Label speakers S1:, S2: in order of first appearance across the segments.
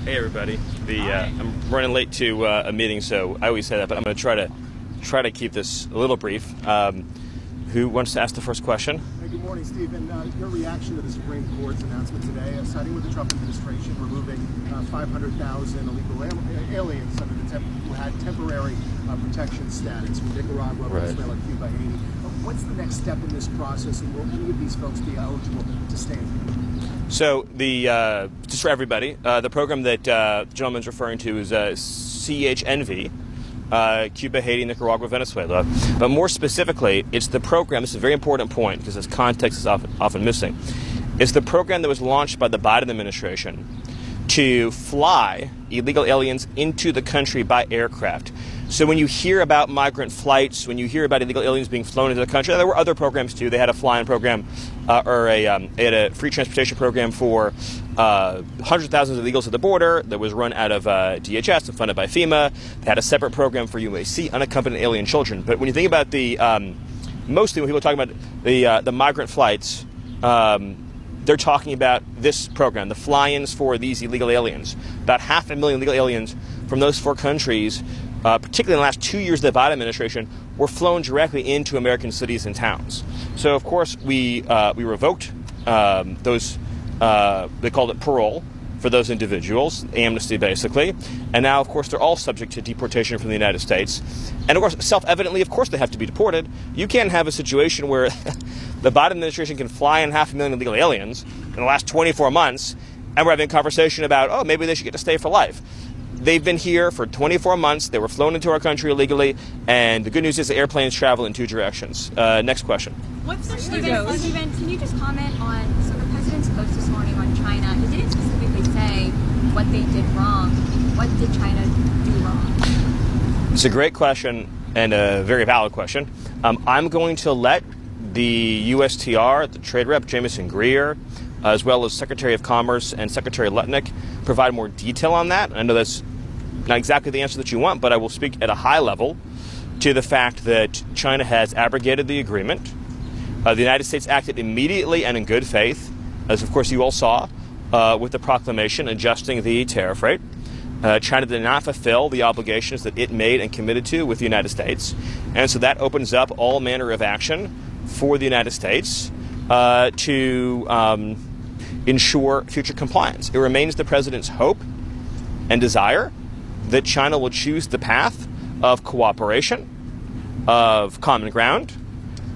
S1: Hey everybody. I'm running late to a meeting, so I always say that, but I'm going to try to keep this a little brief. Who wants to ask the first question?
S2: Hey, good morning, Stephen. Your reaction to the Supreme Court's announcement today, siding with the Trump administration, removing 500,000 illegal aliens under who had temporary protection status from Nicaragua, Venezuela, Cuba, Haiti. What's the next step in this process, and will any of these folks be eligible to stand?
S1: So just for everybody, the program that the gentleman's referring to is CHNV, Cuba, Haiti, Nicaragua, Venezuela. But more specifically, it's the program, this is a very important point because this context is often missing. It's the program that was launched by the Biden administration to fly illegal aliens into the country by aircraft. So when you hear about migrant flights, when you hear about illegal aliens being flown into the country, there were other programs too. They had a flying program they had a free transportation program for hundreds of thousands of illegals at the border that was run out of DHS and funded by FEMA. They had a separate program for UAC, unaccompanied alien children. But when you think about mostly when people are talking about the migrant flights, they're talking about this program, the fly-ins for these illegal aliens. About 500,000 illegal aliens from those four countries, particularly in the last 2 years of the Biden administration, were flown directly into American cities and towns. So, of course, we revoked those, they called it parole for those individuals, amnesty basically. And now, of course, they're all subject to deportation from the United States. And, of course, self-evidently, of course, they have to be deported. You can't have a situation where the Biden administration can fly in 500,000 illegal aliens in the last 24 months, and we're having a conversation about, oh, maybe they should get to stay for life. They've been here for 24 months. They were flown into our country illegally, and the good news is the airplanes travel in two directions. Next question.
S3: Stephen, can you just comment on, so the president's post this morning on China, he didn't specifically say what they did wrong. What did China do wrong?
S1: It's a great question and a very valid question. I'm going to let the USTR, the trade rep, Jamieson Greer, as well as Secretary of Commerce and Secretary Lutnick, provide more detail on that. I know that's not exactly the answer that you want, but I will speak at a high level to the fact that China has abrogated the agreement. The United States acted immediately and in good faith, as of course you all saw, with the proclamation adjusting the tariff rate. China did not fulfill the obligations that it made and committed to with the United States. And so that opens up all manner of action for the United States to ensure future compliance. It remains the president's hope and desire that China will choose the path of cooperation, of common ground,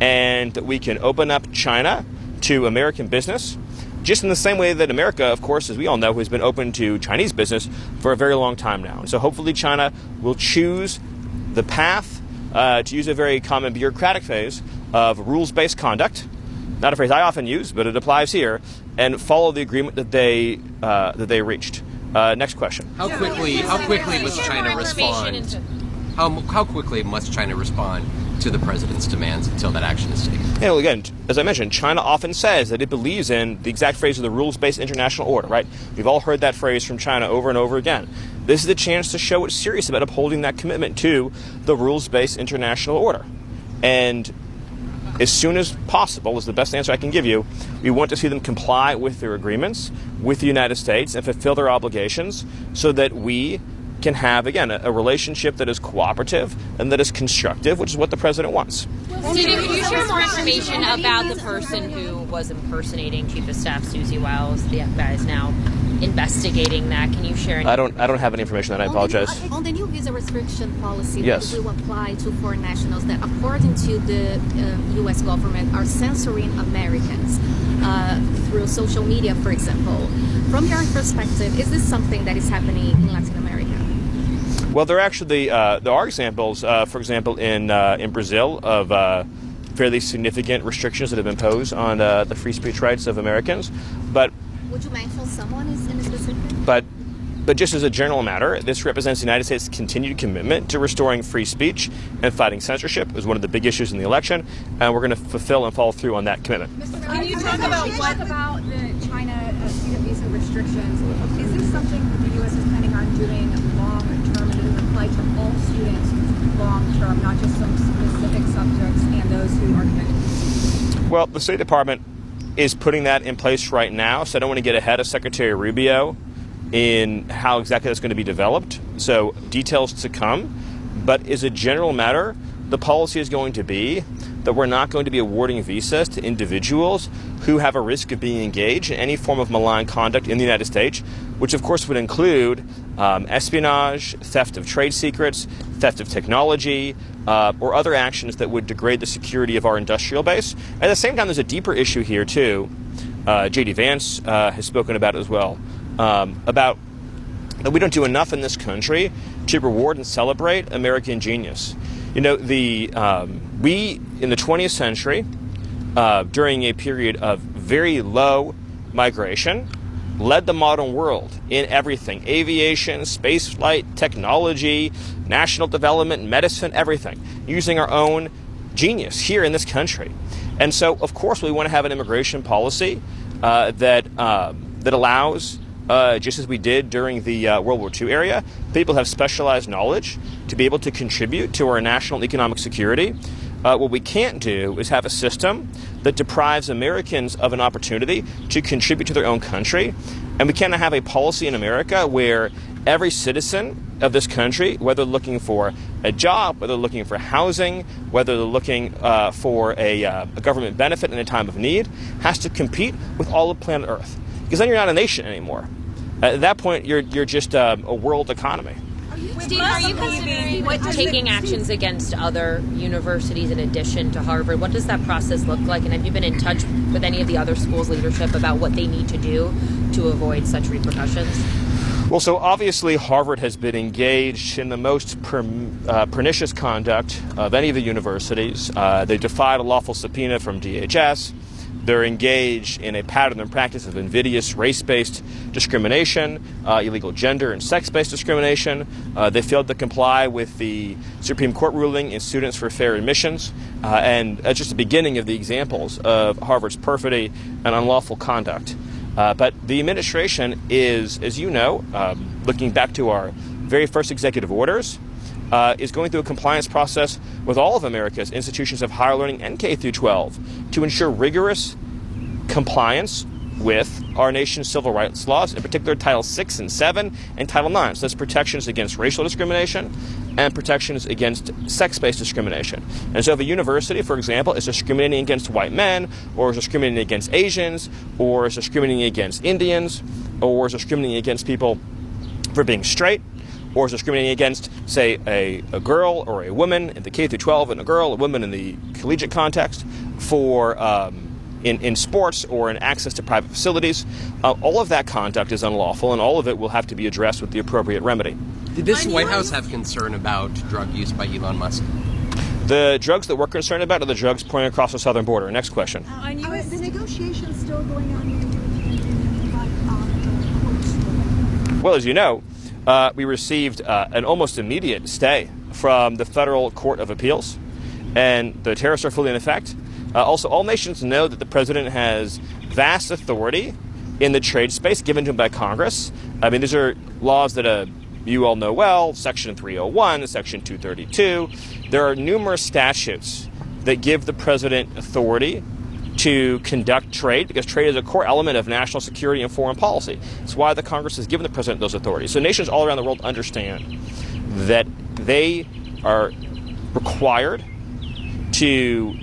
S1: and that we can open up China to American business, just in the same way that America, of course, as we all know, has been open to Chinese business for a very long time now. And so hopefully China will choose the path, to use a very common bureaucratic phrase, of rules-based conduct, not a phrase I often use, but it applies here, and follow the agreement that they reached. Next question.
S4: How quickly must China respond? How quickly must China respond to the president's demands until that action is taken?
S1: Well, again, as I mentioned, China often says that it believes in the exact phrase of the rules-based international order, right? We've all heard that phrase from China over and over again. This is a chance to show it's serious about upholding that commitment to the rules-based international order. And as soon as possible is the best answer I can give you. We want to see them comply with their agreements with the United States and fulfill their obligations so that we can have, again, a relationship that is cooperative and that is constructive, which is what the president wants.
S5: Stephen, could you share more information about the person who was impersonating Chief of Staff Susie Wiles? The FBI is now investigating that. Can you share any?
S1: I don't have any information on that. I apologize.
S6: On the new visa restriction policy
S1: Yes.
S6: that will apply to foreign nationals that, according to the U.S. government, are censoring Americans through social media, for example. From your perspective, is this something that is happening in Latin America?
S1: Well, there are examples, for example, in Brazil of fairly significant restrictions that have been imposed on the free speech rights of Americans. But
S6: would you mention someone in specific?
S1: But just as a general matter, this represents the United States' continued commitment to restoring free speech and fighting censorship. It was one of the big issues in the election, and we're going to fulfill and follow through on that commitment.
S3: Can you talk about the China student visa restrictions? Is this something the U.S. is planning on doing long-term, and does it apply to all students long-term, not just some specific subjects and those who are connected?
S1: Well, the State Department is putting that in place right now, so I don't want to get ahead of Secretary Rubio in how exactly that's going to be developed, so details to come. But as a general matter, the policy is going to be that we're not going to be awarding visas to individuals who have a risk of being engaged in any form of malign conduct in the United States, which of course would include espionage, theft of trade secrets, theft of technology, or other actions that would degrade the security of our industrial base. At the same time, there's a deeper issue here too. J.D. Vance has spoken about it as well, about that we don't do enough in this country to reward and celebrate American genius. You know, we in the 20th century, during a period of very low migration, led the modern world in everything: aviation, space flight, technology, national development, medicine, everything, using our own genius here in this country. And so, of course, we want to have an immigration policy that allows, just as we did during the World War II era, people have specialized knowledge to be able to contribute to our national economic security. What we can't do is have a system that deprives Americans of an opportunity to contribute to their own country. And we can't have a policy in America where every citizen of this country, whether looking for a job, whether looking for housing, whether they're looking for a government benefit in a time of need, has to compete with all of planet Earth. Because then you're not a nation anymore. At that point, you're just a world economy.
S5: Steve, are you considering taking actions against other universities in addition to Harvard? What does that process look like? And have you been in touch with any of the other schools' leadership about what they need to do to avoid such repercussions?
S1: Well, so obviously Harvard has been engaged in the most pernicious conduct of any of the universities. They defied a lawful subpoena from DHS. They're engaged in a pattern and practice of invidious race-based discrimination, illegal gender and sex-based discrimination. They failed to comply with the Supreme Court ruling in Students for Fair Admissions. And that's just the beginning of the examples of Harvard's perfidy and unlawful conduct. But the administration is, as you know, looking back to our very first executive orders, is going through a compliance process with all of America's institutions of higher learning and K through 12 to ensure rigorous compliance with our nation's civil rights laws, in particular Title VI and VII and Title IX. So that's protections against racial discrimination and protections against sex-based discrimination. And so if a university, for example, is discriminating against white men, or is discriminating against Asians, or is discriminating against Indians, or is discriminating against people for being straight, or is discriminating against, say, a girl or a woman in the K through 12, and a woman in the collegiate context, for in sports or in access to private facilities, all of that conduct is unlawful, and all of it will have to be addressed with the appropriate remedy.
S4: Did this White House have concern about drug use by Elon Musk?
S1: The drugs that we're concerned about are the drugs pouring across the southern border. Next question.
S7: Are the negotiations still going on in courts?
S1: Well, as you know, we received an almost immediate stay from the Federal Court of Appeals, and the tariffs are fully in effect. Also, all nations know that the president has vast authority in the trade space given to him by Congress. I mean, these are laws that you all know well, Section 301, Section 232. There are numerous statutes that give the president authority to conduct trade, because trade is a core element of national security and foreign policy. It's why the Congress has given the president those authorities. So nations all around the world understand that they are required to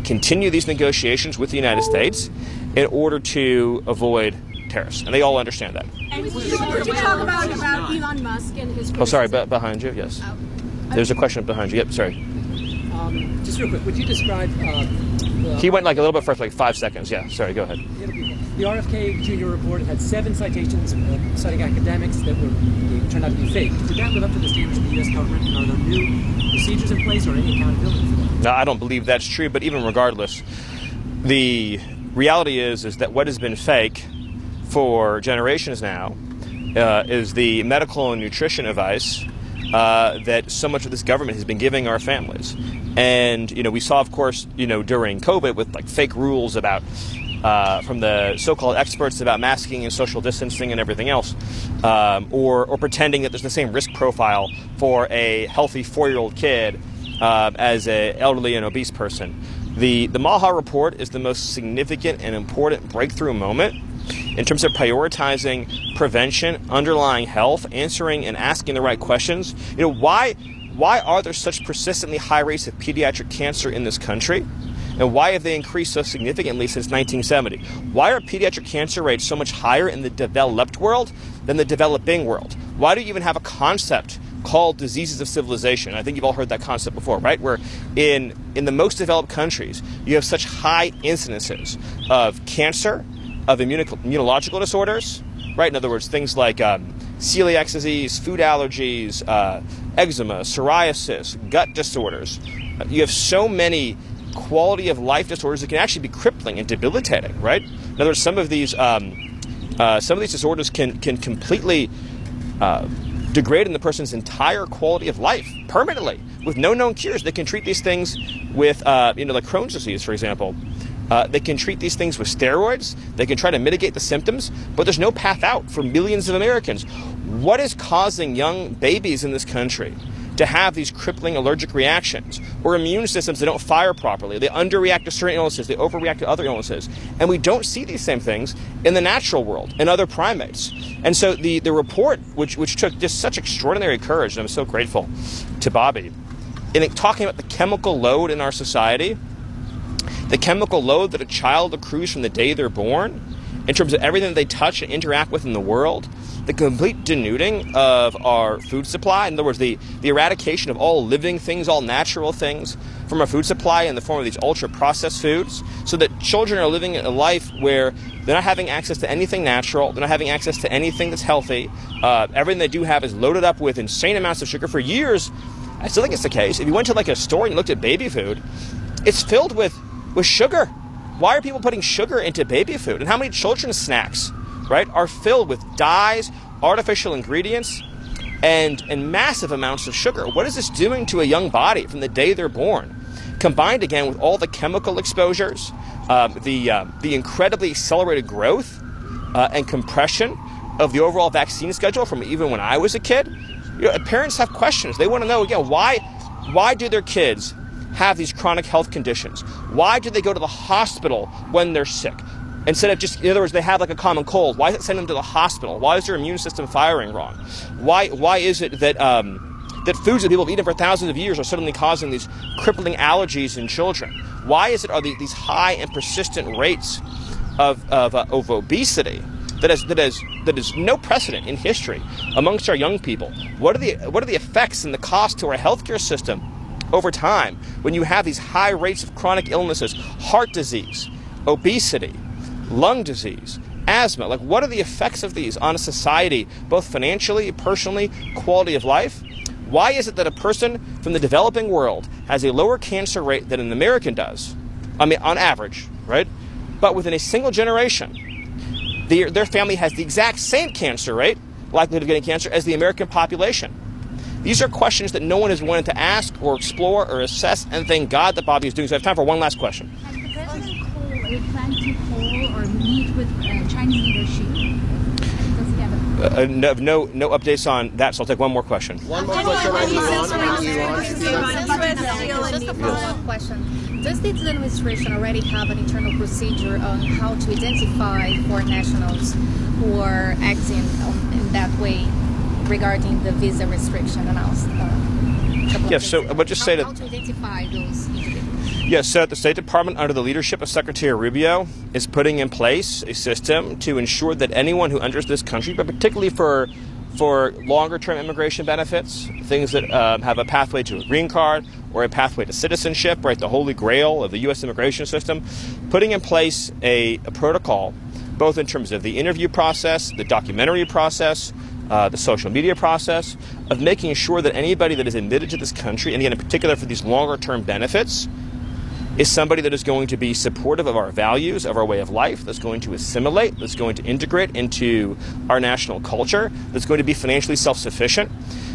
S1: continue these negotiations with the United States in order to avoid tariffs. And they all understand that.
S7: And would you talk about Elon Musk and his...
S1: Oh, sorry, behind you, yes. There's a question behind you. Yep, sorry.
S8: Just real quick, would you describe...
S1: he went like a little bit first, like 5 seconds. Yeah, sorry, go ahead.
S8: The RFK Jr. report had 7 citations citing academics that turned out to be fake. Did that live up to the standards of the U.S. government? And are there new procedures in place or any accountability for that?
S1: No, I don't believe that's true, but even regardless, the reality is that what has been fake for generations now is the medical and nutrition advice that so much of this government has been giving our families. And, we saw, of course, during COVID with like fake rules about from the so-called experts about masking and social distancing and everything else, or pretending that there's the same risk profile for a healthy 4-year-old kid as an elderly and obese person. The Maha report is the most significant and important breakthrough moment in terms of prioritizing prevention, underlying health, answering and asking the right questions. Why are there such persistently high rates of pediatric cancer in this country? And why have they increased so significantly since 1970? Why are pediatric cancer rates so much higher in the developed world than the developing world? Why do you even have a concept called diseases of civilization? I think you've all heard that concept before, right? Where in the most developed countries, you have such high incidences of cancer, of immunological disorders, right? In other words, things like celiac disease, food allergies, eczema, psoriasis, gut disorders. You have so many quality of life disorders that can actually be crippling and debilitating, right? In other words, some of these disorders can completely degrade in the person's entire quality of life permanently with no known cures. They can treat these things with, like Crohn's disease, for example. They can treat these things with steroids. They can try to mitigate the symptoms, but there's no path out for millions of Americans. What is causing young babies in this country to have these crippling allergic reactions or immune systems that don't fire properly? They underreact to certain illnesses. They overreact to other illnesses. And we don't see these same things in the natural world and other primates. And so the report, which took just such extraordinary courage, and I'm so grateful to Bobby, in talking about the chemical load in our society, the chemical load that a child accrues from the day they're born, in terms of everything that they touch and interact with in the world, the complete denuding of our food supply, in other words, the eradication of all living things, all natural things from our food supply in the form of these ultra-processed foods, so that children are living a life where they're not having access to anything natural, they're not having access to anything that's healthy. Everything they do have is loaded up with insane amounts of sugar. For years, I still think it's the case. If you went to like a store and you looked at baby food, it's filled with sugar. Why are people putting sugar into baby food? And how many children's snacks, right, are filled with dyes, artificial ingredients, and massive amounts of sugar? What is this doing to a young body from the day they're born? Combined again with all the chemical exposures, the incredibly accelerated growth and compression of the overall vaccine schedule from even when I was a kid. Parents have questions. They want to know, again, why do their kids have these chronic health conditions? Why do they go to the hospital when they're sick? Instead of just, in other words, they have like a common cold. Why is it sending them to the hospital? Why is their immune system firing wrong? Why is it that that foods that people have eaten for thousands of years are suddenly causing these crippling allergies in children? Why is it these high and persistent rates of obesity that is no precedent in history amongst our young people? What are the effects and the cost to our healthcare system over time when you have these high rates of chronic illnesses, heart disease, obesity, lung disease, asthma? Like, what are the effects of these on a society, both financially, personally, quality of life? Why is it that a person from the developing world has a lower cancer rate than an American does? I mean, on average, right? But within a single generation, their family has the exact same cancer rate, likelihood of getting cancer, as the American population. These are questions that no one has wanted to ask or explore or assess, and thank God that Bobby is doing so. I have time for one last question.
S3: Has the president plan to call or meet with Chinese leadership? Does he have
S1: No updates on that, so I'll take one more question.
S6: One more question on Iran. Just a follow-up question. Does the administration already have an internal procedure on how to identify foreign nationals who are acting in that way regarding the visa restriction announced?
S1: Yes, so I would just say that
S6: how to identify those individuals.
S1: Yes, so the State Department, under the leadership of Secretary Rubio, is putting in place a system to ensure that anyone who enters this country, but particularly for longer-term immigration benefits, things that have a pathway to a green card or a pathway to citizenship, right, the holy grail of the U.S. immigration system, putting in place a protocol, both in terms of the interview process, the documentary process, the social media process, of making sure that anybody that is admitted to this country, and again in particular for these longer-term benefits, is somebody that is going to be supportive of our values, of our way of life, that's going to assimilate, that's going to integrate into our national culture, that's going to be financially self-sufficient.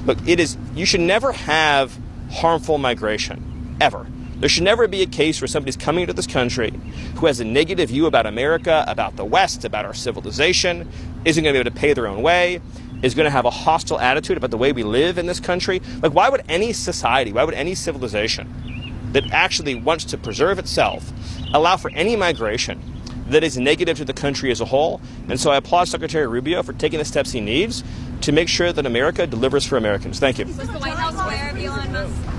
S1: Look, you should never have harmful migration, ever. There should never be a case where somebody's coming into this country who has a negative view about America, about the West, about our civilization, isn't going to be able to pay their own way, is going to have a hostile attitude about the way we live in this country. Like, why would any society, why would any civilization that actually wants to preserve itself allow for any migration that is negative to the country as a whole. And so I applaud Secretary Rubio for taking the steps he needs to make sure that America delivers for Americans. Thank you.
S3: Was the White House aware of Elon Musk?